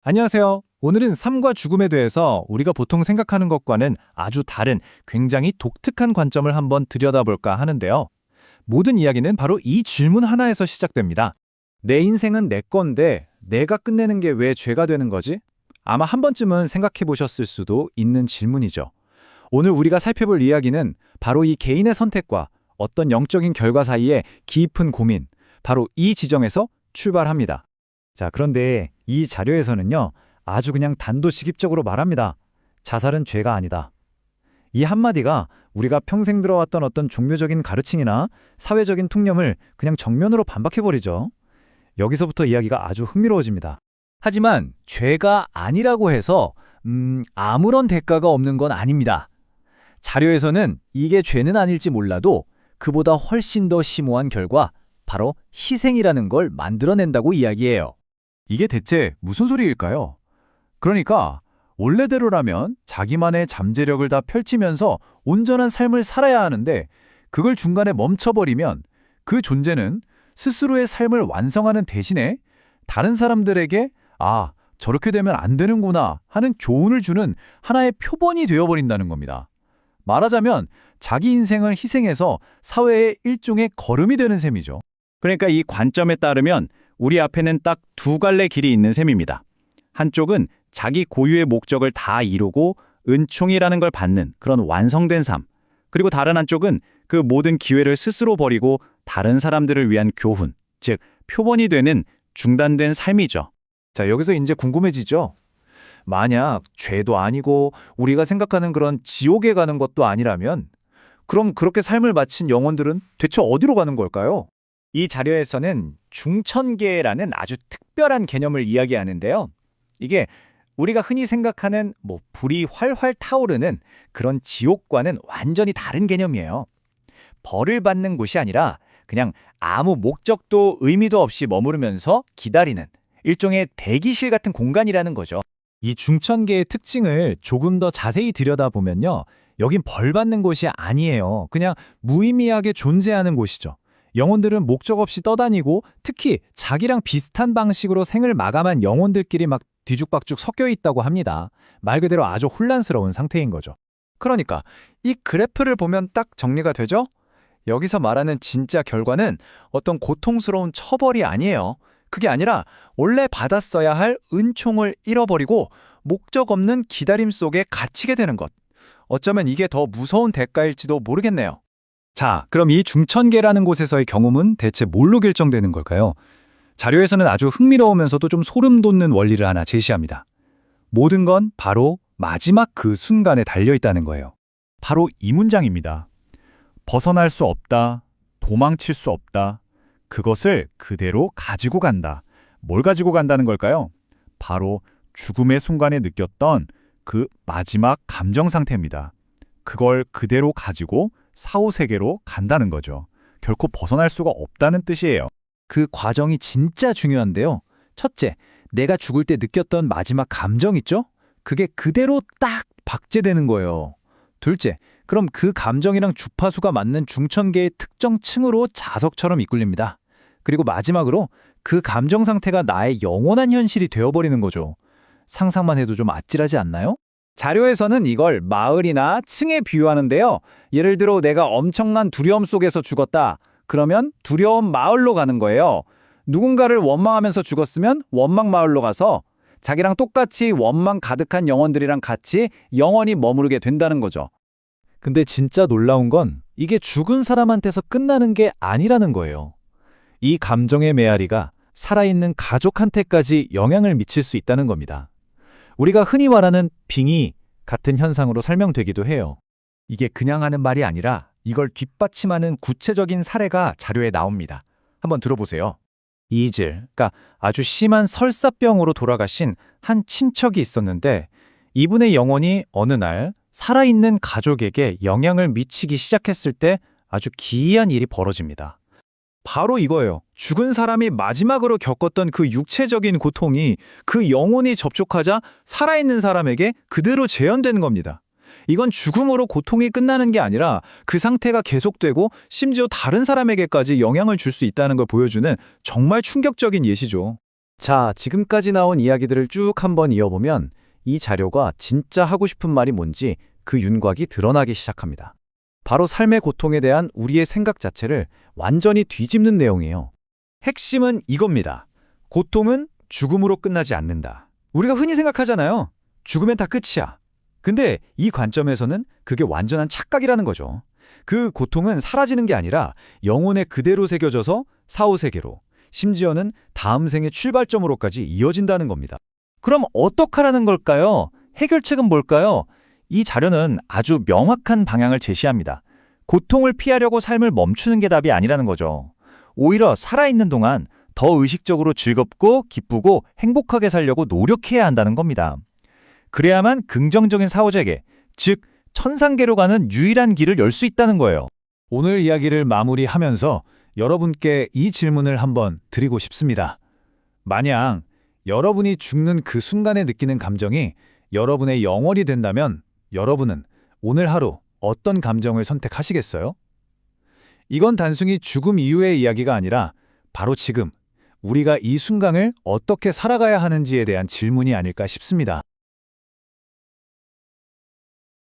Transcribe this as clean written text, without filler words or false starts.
안녕하세요. 오늘은 삶과 죽음에 대해서 우리가 보통 생각하는 것과는 아주 다른 굉장히 독특한 관점을 한번 들여다볼까 하는데요. 모든 이야기는 바로 이 질문 하나에서 시작됩니다. 내 인생은 내 건데 내가 끝내는 게 왜 죄가 되는 거지? 아마 한 번쯤은 생각해 보셨을 수도 있는 질문이죠. 오늘 우리가 살펴볼 이야기는 바로 이 개인의 선택과 어떤 영적인 결과 사이의 깊은 고민, 바로 이 지점에서 출발합니다. 자, 그런데 이 자료에서는요, 아주 그냥 단도직입적으로 말합니다. 자살은 죄가 아니다. 이 한마디가 우리가 평생 들어왔던 어떤 종교적인 가르침이나 사회적인 통념을 그냥 정면으로 반박해버리죠. 여기서부터 이야기가 아주 흥미로워집니다. 하지만 죄가 아니라고 해서 아무런 대가가 없는 건 아닙니다. 자료에서는 이게 죄는 아닐지 몰라도 그보다 훨씬 더 심오한 결과, 바로 희생이라는 걸 만들어낸다고 이야기해요. 이게 대체 무슨 소리일까요? 그러니까 원래대로라면 자기만의 잠재력을 다 펼치면서 온전한 삶을 살아야 하는데 그걸 중간에 멈춰버리면 그 존재는 스스로의 삶을 완성하는 대신에 다른 사람들에게 저렇게 되면 안 되는구나 하는 교훈을 주는 하나의 표본이 되어버린다는 겁니다. 말하자면 자기 인생을 희생해서 사회의 일종의 거름이 되는 셈이죠. 그러니까 이 관점에 따르면 우리 앞에는 딱 두 갈래 길이 있는 셈입니다. 한쪽은 자기 고유의 목적을 다 이루고 은총이라는 걸 받는 그런 완성된 삶. 그리고 다른 한쪽은 그 모든 기회를 스스로 버리고 다른 사람들을 위한 교훈, 즉 표본이 되는 중단된 삶이죠. 자, 여기서 이제 궁금해지죠? 만약 죄도 아니고 우리가 생각하는 그런 지옥에 가는 것도 아니라면 그럼 그렇게 삶을 마친 영혼들은 대체 어디로 가는 걸까요? 이 자료에서는 중천계라는 아주 특별한 개념을 이야기하는데요. 이게 우리가 흔히 생각하는 불이 활활 타오르는 그런 지옥과는 완전히 다른 개념이에요. 벌을 받는 곳이 아니라 그냥 아무 목적도 의미도 없이 머무르면서 기다리는 일종의 대기실 같은 공간이라는 거죠. 이 중천계의 특징을 조금 더 자세히 들여다보면요. 여긴 벌 받는 곳이 아니에요. 그냥 무의미하게 존재하는 곳이죠. 영혼들은 목적 없이 떠다니고 특히 자기랑 비슷한 방식으로 생을 마감한 영혼들끼리 막 뒤죽박죽 섞여 있다고 합니다. 말 그대로 아주 혼란스러운 상태인 거죠. 그러니까 이 그래프를 보면 딱 정리가 되죠? 여기서 말하는 진짜 결과는 어떤 고통스러운 처벌이 아니에요. 그게 아니라 원래 받았어야 할 은총을 잃어버리고 목적 없는 기다림 속에 갇히게 되는 것. 어쩌면 이게 더 무서운 대가일지도 모르겠네요. 자, 그럼 이 중천계라는 곳에서의 경험은 대체 뭘로 결정되는 걸까요? 자료에서는 아주 흥미로우면서도 좀 소름 돋는 원리를 하나 제시합니다. 모든 건 바로 마지막 그 순간에 달려있다는 거예요. 바로 이 문장입니다. 벗어날 수 없다, 도망칠 수 없다, 그것을 그대로 가지고 간다. 뭘 가지고 간다는 걸까요? 바로 죽음의 순간에 느꼈던 그 마지막 감정 상태입니다. 그걸 그대로 가지고 사후세계로 간다는 거죠. 결코 벗어날 수가 없다는 뜻이에요. 그 과정이 진짜 중요한데요. 첫째, 내가 죽을 때 느꼈던 마지막 감정 있죠? 그게 그대로 딱 박제되는 거예요. 둘째, 그럼 그 감정이랑 주파수가 맞는 중천계의 특정 층으로 자석처럼 이끌립니다. 그리고 마지막으로 그 감정 상태가 나의 영원한 현실이 되어버리는 거죠. 상상만 해도 좀 아찔하지 않나요? 자료에서는 이걸 마을이나 층에 비유하는데요. 예를 들어 내가 엄청난 두려움 속에서 죽었다. 그러면 두려움 마을로 가는 거예요. 누군가를 원망하면서 죽었으면 원망 마을로 가서 자기랑 똑같이 원망 가득한 영혼들이랑 같이 영원히 머무르게 된다는 거죠. 근데 진짜 놀라운 건 이게 죽은 사람한테서 끝나는 게 아니라는 거예요. 이 감정의 메아리가 살아있는 가족한테까지 영향을 미칠 수 있다는 겁니다. 우리가 흔히 말하는 빙의 같은 현상으로 설명되기도 해요. 이게 그냥 하는 말이 아니라 이걸 뒷받침하는 구체적인 사례가 자료에 나옵니다. 한번 들어보세요. 이질, 그러니까 아주 심한 설사병으로 돌아가신 한 친척이 있었는데 이분의 영혼이 어느 날 살아있는 가족에게 영향을 미치기 시작했을 때 아주 기이한 일이 벌어집니다. 바로 이거예요. 죽은 사람이 마지막으로 겪었던 그 육체적인 고통이 그 영혼이 접촉하자 살아있는 사람에게 그대로 재현되는 겁니다. 이건 죽음으로 고통이 끝나는 게 아니라 그 상태가 계속되고 심지어 다른 사람에게까지 영향을 줄 수 있다는 걸 보여주는 정말 충격적인 예시죠. 자, 지금까지 나온 이야기들을 쭉 한번 이어보면 이 자료가 진짜 하고 싶은 말이 뭔지 그 윤곽이 드러나기 시작합니다. 바로 삶의 고통에 대한 우리의 생각 자체를 완전히 뒤집는 내용이에요. 핵심은 이겁니다. 고통은 죽음으로 끝나지 않는다. 우리가 흔히 생각하잖아요. 죽으면 다 끝이야. 근데 이 관점에서는 그게 완전한 착각이라는 거죠. 그 고통은 사라지는 게 아니라 영혼에 그대로 새겨져서 사후세계로, 심지어는 다음 생의 출발점으로까지 이어진다는 겁니다. 그럼 어떡하라는 걸까요? 해결책은 뭘까요? 이 자료는 아주 명확한 방향을 제시합니다. 고통을 피하려고 삶을 멈추는 게 답이 아니라는 거죠. 오히려 살아있는 동안 더 의식적으로 즐겁고 기쁘고 행복하게 살려고 노력해야 한다는 겁니다. 그래야만 긍정적인 사후세계, 즉 천상계로 가는 유일한 길을 열 수 있다는 거예요. 오늘 이야기를 마무리하면서 여러분께 이 질문을 한번 드리고 싶습니다. 만약 여러분이 죽는 그 순간에 느끼는 감정이 여러분의 영원이 된다면 여러분은 오늘 하루 어떤 감정을 선택하시겠어요? 이건 단순히 죽음 이후의 이야기가 아니라 바로 지금 우리가 이 순간을 어떻게 살아가야 하는지에 대한 질문이 아닐까 싶습니다.